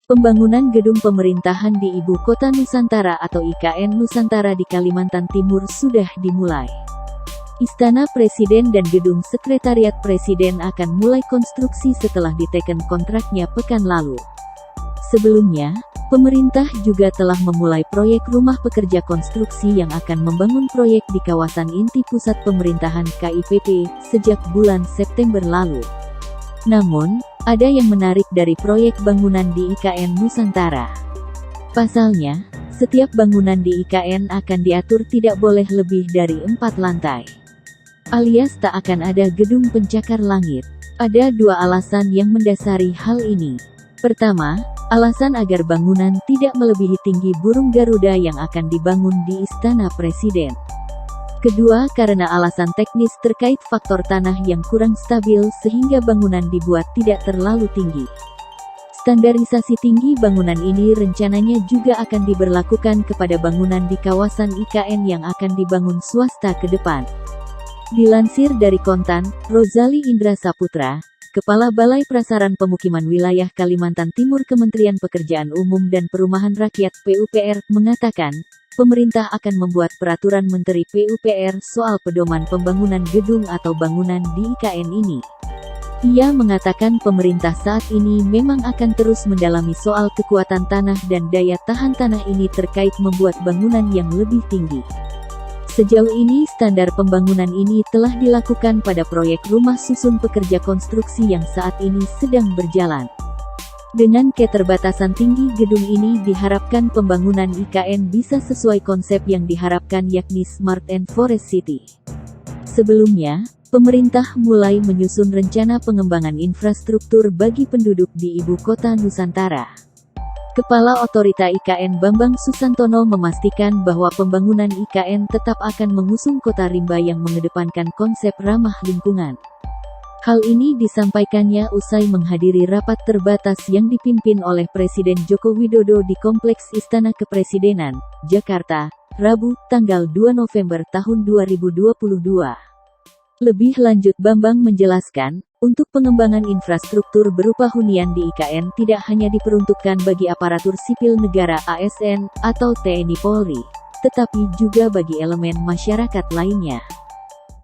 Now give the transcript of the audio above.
Pembangunan gedung pemerintahan di Ibu Kota Nusantara atau IKN Nusantara di Kalimantan Timur sudah dimulai. Istana Presiden dan Gedung Sekretariat Presiden akan mulai konstruksi setelah diteken kontraknya pekan lalu. Sebelumnya, pemerintah juga telah memulai proyek rumah pekerja konstruksi yang akan membangun proyek di kawasan inti pusat pemerintahan KIPP sejak bulan September lalu. Namun, ada yang menarik dari proyek bangunan di IKN Nusantara. Pasalnya, setiap bangunan di IKN akan diatur tidak boleh lebih dari 4 lantai. Alias tak akan ada gedung pencakar langit. Ada 2 alasan yang mendasari hal ini. Pertama, alasan agar bangunan tidak melebihi tinggi burung Garuda yang akan dibangun di Istana Presiden. Kedua, karena alasan teknis terkait faktor tanah yang kurang stabil sehingga bangunan dibuat tidak terlalu tinggi. Standarisasi tinggi bangunan ini rencananya juga akan diberlakukan kepada bangunan di kawasan IKN yang akan dibangun swasta ke depan. Dilansir dari Kontan, Rozali Indra Saputra, Kepala Balai Prasaran Pemukiman Wilayah Kalimantan Timur Kementerian Pekerjaan Umum dan Perumahan Rakyat (PUPR) mengatakan, pemerintah akan membuat peraturan Menteri PUPR soal pedoman pembangunan gedung atau bangunan di IKN ini. Ia mengatakan pemerintah saat ini memang akan terus mendalami soal kekuatan tanah dan daya tahan tanah ini terkait membuat bangunan yang lebih tinggi. Sejauh ini standar pembangunan ini telah dilakukan pada proyek rumah susun pekerja konstruksi yang saat ini sedang berjalan. Dengan keterbatasan tinggi gedung ini diharapkan pembangunan IKN bisa sesuai konsep yang diharapkan yakni Smart and Forest City. Sebelumnya, pemerintah mulai menyusun rencana pengembangan infrastruktur bagi penduduk di Ibu Kota Nusantara. Kepala Otorita IKN Bambang Susantono memastikan bahwa pembangunan IKN tetap akan mengusung kota rimba yang mengedepankan konsep ramah lingkungan. Hal ini disampaikannya usai menghadiri rapat terbatas yang dipimpin oleh Presiden Joko Widodo di Kompleks Istana Kepresidenan, Jakarta, Rabu, tanggal 2 November tahun 2022. Lebih lanjut Bambang menjelaskan, untuk pengembangan infrastruktur berupa hunian di IKN tidak hanya diperuntukkan bagi aparatur sipil negara ASN, atau TNI Polri, tetapi juga bagi elemen masyarakat lainnya.